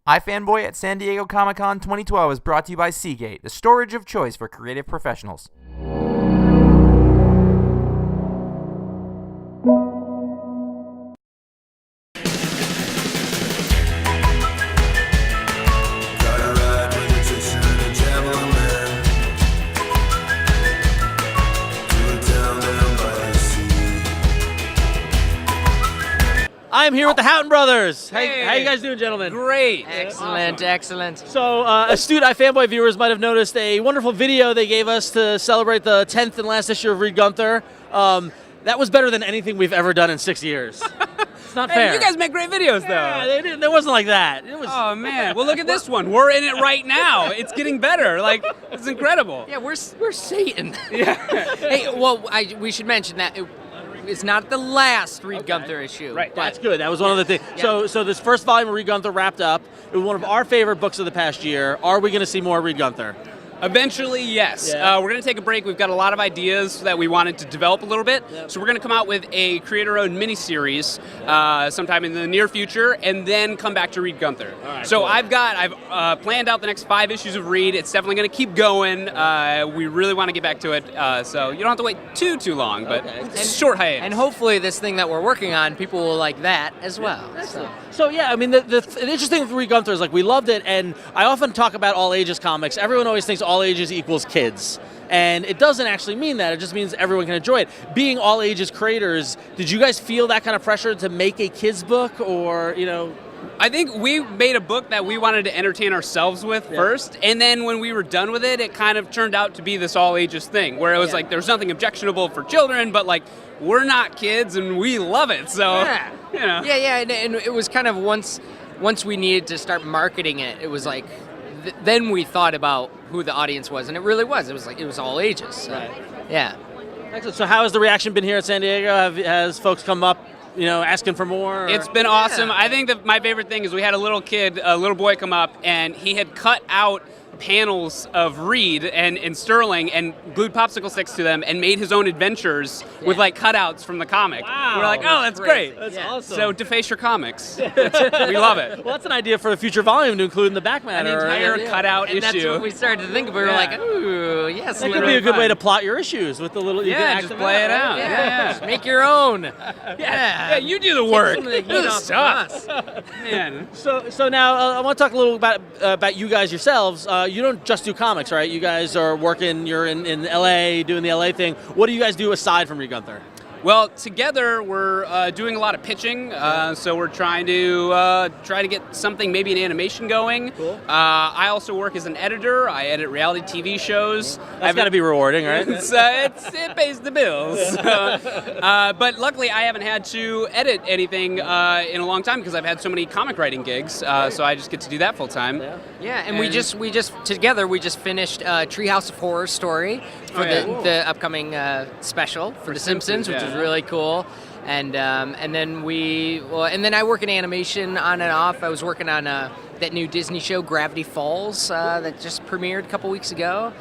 iFanboy at San Diego Comic-Con 2012 is brought to you by Seagate, the storage of choice for creative professionals. I'm here with the Houghton brothers. Hey. How you guys doing, gentlemen? Great. Excellent, Awesome. excellent. So, astute iFanboy viewers might have noticed a wonderful video they gave us to celebrate the 10th and last issue of REED GUNTHER. That was better than anything we've ever done in 6 years. It's not fair. Hey, you guys make great videos, though. Yeah, they didn't. It wasn't like that. It was. Oh man! Well, look at this one. We're in it right now. It's getting better. Like, it's incredible. Yeah, we're Satan. Yeah. Hey, well, we should mention that it's not the last REED GUNTHER issue. Right. That's good. That was one of the things. Yeah. So this first volume of REED GUNTHER wrapped up. It was one of our favorite books of the past year. Are we going to see more REED GUNTHER? Eventually, yes. Yeah. We're going to take a break. We've got a lot of ideas that we wanted to develop a little bit. Yep. So we're going to come out with a creator-owned miniseries sometime in the near future, and then come back to REED GUNTHER. right, So cool. I've planned out the next 5 issues of REED. It's definitely going to keep going. We really want to get back to it. So you don't have to wait too long, but Okay. it's a short hiatus. And hopefully this thing that we're working on, people will like that as well. So yeah, I mean, the interesting thing with REED GUNTHER is like we loved it, and I often talk about all ages comics. Everyone always thinks all ages equals kids, and it doesn't actually mean that. It just means everyone can enjoy it. Being all ages creators, did you guys feel that kind of pressure to make a kids book, or I think we made a book that we wanted to entertain ourselves with first, and then when we were done with it, it kind of turned out to be this all ages thing, where it was like there's nothing objectionable for children, but like we're not kids and we love it, so you know. Yeah, and it was kind of once we needed to start marketing it, it was like then we thought about who the audience was, and it really was. It was like it was all ages. So, Right. Yeah. Excellent. So how has the reaction been here at San Diego? Has folks come up, asking for more? Or? It's been awesome. I think that my favorite thing is we had a little boy come up, and he had cut out panels of REED and Sterling and glued popsicle sticks to them and made his own adventures with like cutouts from the comic. Wow. We're like, oh, that's great. That's Yeah. awesome. So deface your comics. We love it. Well, that's an idea for a future volume to include in the back An matter. entire cutout And issue. that's what we started to think of. We were Yeah. like, ooh, yes. That could be a good way to plot your issues with the little. You can Yeah, act just them play it out. Yeah. Yeah. Just make your own. Yeah, you do the work. some of the Do heat the off stuff. of Man. So now I want to talk a little about you guys yourselves. You don't just do comics, right? You guys are working. You're in LA doing the LA thing. What do you guys do aside from REED GUNTHER? Well, together we're doing a lot of pitching, so we're trying to get something, maybe an animation going. Cool. I also work as an editor. I edit reality TV shows. That's got to be rewarding, right? It pays the bills. But luckily, I haven't had to edit anything in a long time because I've had so many comic writing gigs. So I just get to do that full time. Yeah, and we just together we just finished Treehouse of Horror story for the upcoming special for The Simpsons, which is really cool. And then and then I work in animation on and off. I was working on that new Disney show Gravity Falls that just premiered a couple weeks ago.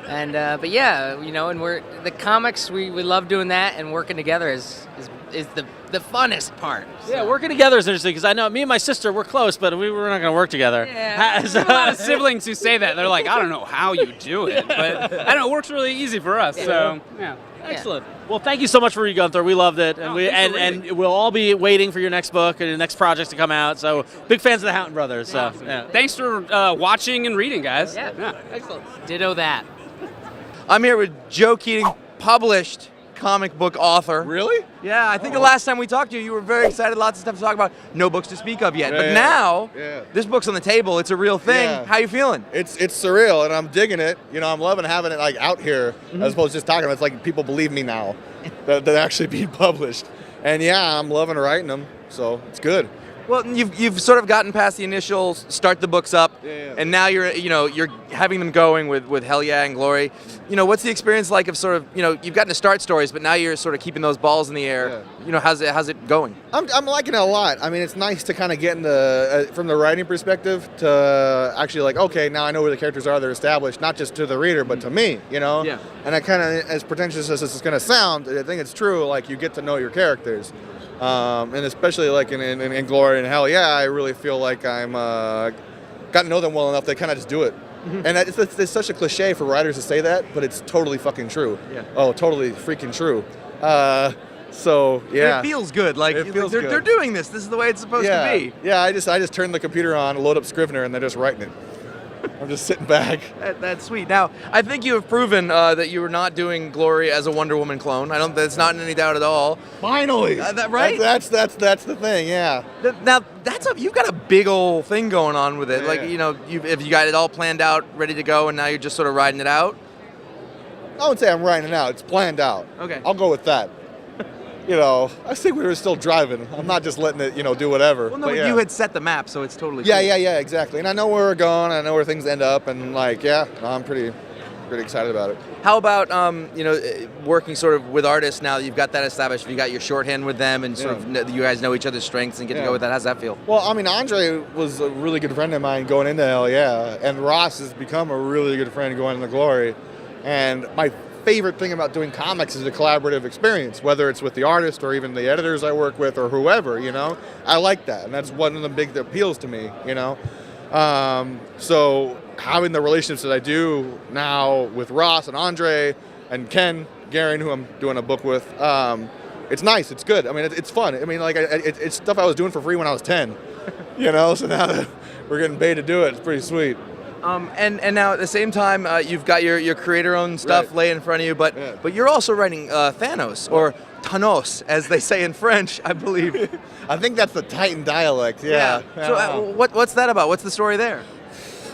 And but yeah, and we're the comics. We love doing that, and working together is the funnest part. Yeah, working together is interesting because I know me and my sister we're close, but we're not going to work together. Yeah. There's a lot of siblings who say that. They're like, I don't know how you do it, but I don't know, it works really easy for us. So yeah. Excellent. Well, thank you so much for REED GUNTHER. We loved it, and and we'll all be waiting for your next book and your next projects to come out. So big fans of the Houghton brothers. So yeah. Thanks for watching and reading, guys. Yeah. Excellent. Ditto that. I'm here with Joe Keatinge, published comic book author. Really? Yeah, I think the last time we talked to you, you were very excited, lots of stuff to talk about, no books to speak of yet. Yeah, but yeah. now, Yeah. this book's on the table, it's a real thing. Yeah. How you feeling? It's surreal, and I'm digging it. I'm loving having it like out here as opposed to just talking about it. It's like people believe me now that they're actually being published. And yeah, I'm loving writing them, so it's good. Well, you've sort of gotten past the initial start the books up, Yeah. and now you're having them going with Hell Yeah and Glory. What's the experience like of sort of you've gotten to start stories, but now you're sort of keeping those balls in the air. How's it going? I'm liking it a lot. I mean, it's nice to kind of get in the from the writing perspective to actually like, okay, now I know where the characters are. They're established, not just to the reader, but to me. Yeah. And I kind of, as pretentious as this is going to sound, I think it's true. Like you get to know your characters. And especially like in Glory and Hell, yeah, I really feel like I'm got to know them well enough. They kind of just do it. And it's such a cliche for writers to say that, but it's totally fucking true. Yeah. Oh, totally freaking true. So yeah, It feels good. Like, It feels they're good. doing this. This is the way it's supposed to be. Yeah, I just turn the computer on, load up Scrivener, and they're just writing it. I'm just sitting back. That's sweet. Now, I think you have proven that you were not doing Glory as a Wonder Woman clone. That's not in any doubt at all. Finally, right? That's the thing. Yeah. Now, you've got a big old thing going on with it. Yeah. Like, if you got it all planned out, ready to go, and now you're just sort of riding it out. I wouldn't say I'm writing it out. It's planned out. Okay. I'll go with that. I think we were still driving. I'm not just letting it, do whatever. Well, no, But yeah. you had set the map, so it's totally Yeah, cool. yeah, exactly. And I know where we're going. I know where things end up, and I'm pretty excited about it. How about working sort of with artists now that you've got that established? You got your shorthand with them, and sort of you guys know each other's strengths and get to Yeah. go with that. How's that feel? Well, I mean, Andre was a really good friend of mine going into Hell Yeah, and Ross has become a really good friend going into Glory. And my favorite thing about doing comics is a collaborative experience, whether it's with the artist or even the editors I work with or whoever, I like that, and that's one of the big appeals to me, So having the relationships that I do now with Ross and Andre and Ken Garin, who I'm doing a book with, it's nice, it's good. I mean, it's fun. I mean, like, it's stuff I was doing for free when I was 10, so now that we're getting paid to do it, it's pretty sweet. And now at the same time, you've got your creator-owned stuff Right. laid in front of you, but Yeah. but you're also writing Thanos, or Thanos, as they say in French, I believe. I think that's the Titan dialect, yeah. So what's that about? What's the story there?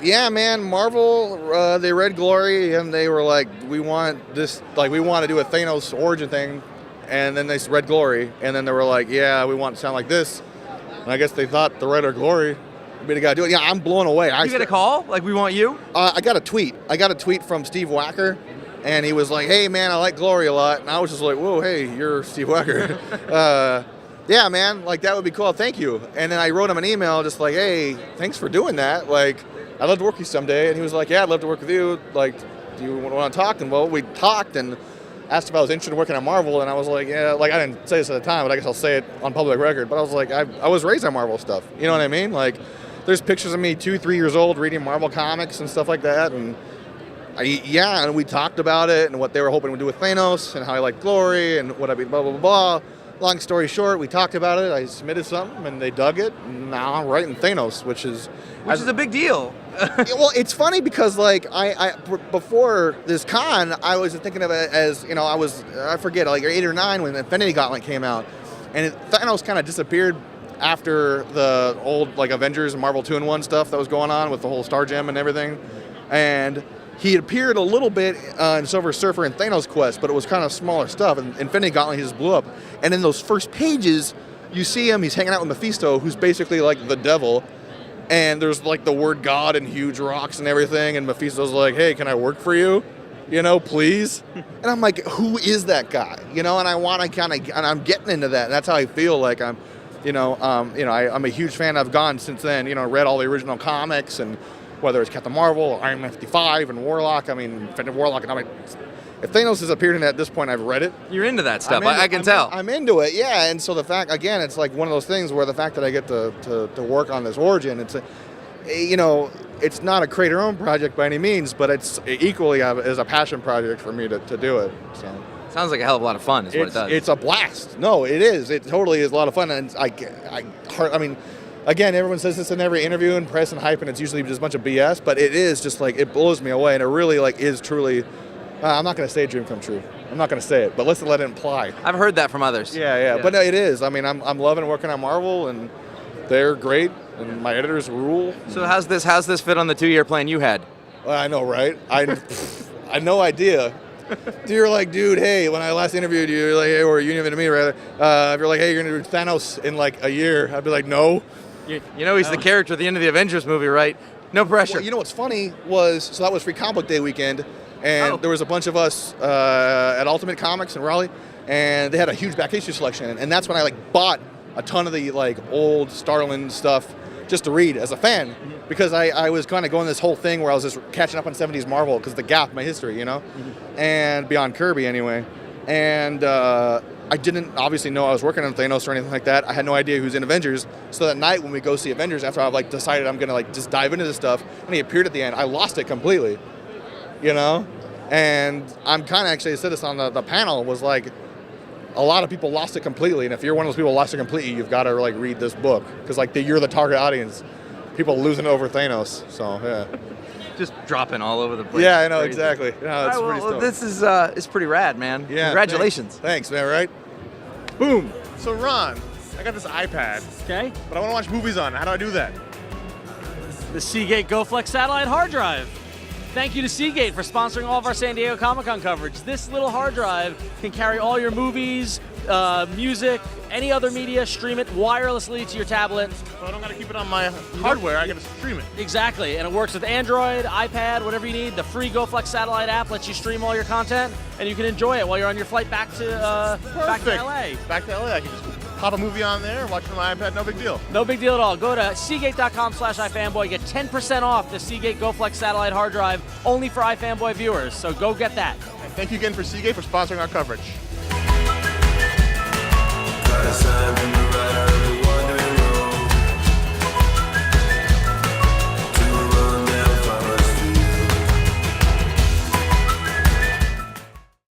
Yeah, man, Marvel, they read Glory, and they were like, we want this, like, we want to do a Thanos origin thing, and then they read Glory, and then they were like, yeah, we want it to sound like this, and I guess they thought the writer of Glory, we got to do it. Yeah, I'm blown away. You get a call? Like, we want you? I got a tweet from Steve Wacker, and he was like, hey, man, I like Glory a lot, and I was just like, whoa, hey, you're Steve Wacker. Yeah, man, like, that would be cool, thank you. And then I wrote him an email just like, hey, thanks for doing that, like, I'd love to work with you someday. And he was like, yeah, I'd love to work with you, like, do you want to talk? And well, we talked and asked if I was interested in working on Marvel, and I was like, yeah, like, I didn't say this at the time, but I guess I'll say it on public record, but I was like, I was raised on Marvel stuff, you know what I mean? Like, there's pictures of me 2-3 years old reading Marvel comics and stuff like that, and and we talked about it and what they were hoping to do with Thanos and how I like Glory and what I mean, blah, blah, blah, blah. Long story short, we talked about it, I submitted something, and they dug it, and now I'm writing Thanos, which is a big deal. well, it's funny because, like, I before this con, I was thinking of it as, I forget, like 8 or 9 when Infinity Gauntlet came out, and Thanos kind of disappeared after the old, like, Avengers and Marvel 2-in-1 stuff that was going on with the whole Star Gem and everything, and he appeared a little bit in Silver Surfer and Thanos Quest, but it was kind of smaller stuff, and Infinity Gauntlet, he just blew up, and in those first pages, you see him, he's hanging out with Mephisto, who's basically like the devil, and there's like the word God and huge rocks and everything, and Mephisto's like, hey, can I work for you? Please? And I'm like, who is that guy? And I want to and I'm getting into that, and that's how I feel like I'm, I'm a huge fan. I've gone since then, read all the original comics, and whether it's Captain Marvel or Iron Man 55 and Warlock, Infinite Warlock, and if Thanos has appeared in it at this point, I've read it. You're into that stuff. I can tell. I'm into it, yeah. And so the fact, again, it's like one of those things where the fact that I get to work on this origin, it's not a creator-owned project by any means, but it's equally as a passion project for me to do it. So. Sounds like a hell of a lot of fun is what it does. It's a blast. No, it is. It totally is a lot of fun. And again, everyone says this in every interview and press and hype, and it's usually just a bunch of BS, but it is just like, it blows me away, and it really like is truly, I'm not going to say a dream come true. I'm not going to say it, but let's let it imply. I've heard that from others. Yeah. But no, it is. I'm loving working on Marvel, and they're great, and my editors rule. So how's this fit on the 2-year plan you had? Well, I know, right? I had no idea. You're like, dude, hey, when I last interviewed you, like, hey, or you interviewed me rather, if you're like, hey, you're going to do Thanos in like a year, I'd be like, no. He's the character at the end of the Avengers movie, right? No pressure. Well, what's funny was, so that was Free Comic Book Day weekend, and there was a bunch of us at Ultimate Comics in Raleigh, and they had a huge back issue selection, and that's when I like bought a ton of the like old Starlin stuff just to read as a fan, because I was kind of going this whole thing where I was just catching up on 70s Marvel because the gap in my history, and beyond Kirby anyway. And I didn't obviously know I was working on Thanos or anything like that. I had no idea who's in Avengers. So that night when we go see Avengers, after I've like decided I'm gonna like just dive into this stuff, and he appeared at the end, I lost it completely, you know. And I'm kind of actually said this on the panel was like, a lot of people lost it completely, and if you're one of those people who lost it completely, you've got to like read this book because like you're the target audience. People losing over Thanos. So yeah. Just dropping all over the place. Yeah, I know, Crazy. exactly. No, it's pretty stoked. This is it's pretty rad, man. Yeah, Congratulations. Thanks, man, right? Boom. So Ron, I got this iPad, Okay. but I want to watch movies on it. How do I do that? The Seagate GoFlex satellite hard drive. Thank you to Seagate for sponsoring all of our San Diego Comic-Con coverage. This little hard drive can carry all your movies, music, any other media, stream it wirelessly to your tablet. So I don't got to keep it on my hardware. I got to stream it. Exactly, and it works with Android, iPad, whatever you need. The free GoFlex satellite app lets you stream all your content, and you can enjoy it while you're on your flight back to LA. Back to LA. I can just pop a movie on there, watch it on my iPad. No big deal. No big deal at all. Go to Seagate.com/iFanboy. Get 10% off the Seagate GoFlex satellite hard drive only for iFanboy viewers. So go get that. And thank you again for Seagate for sponsoring our coverage.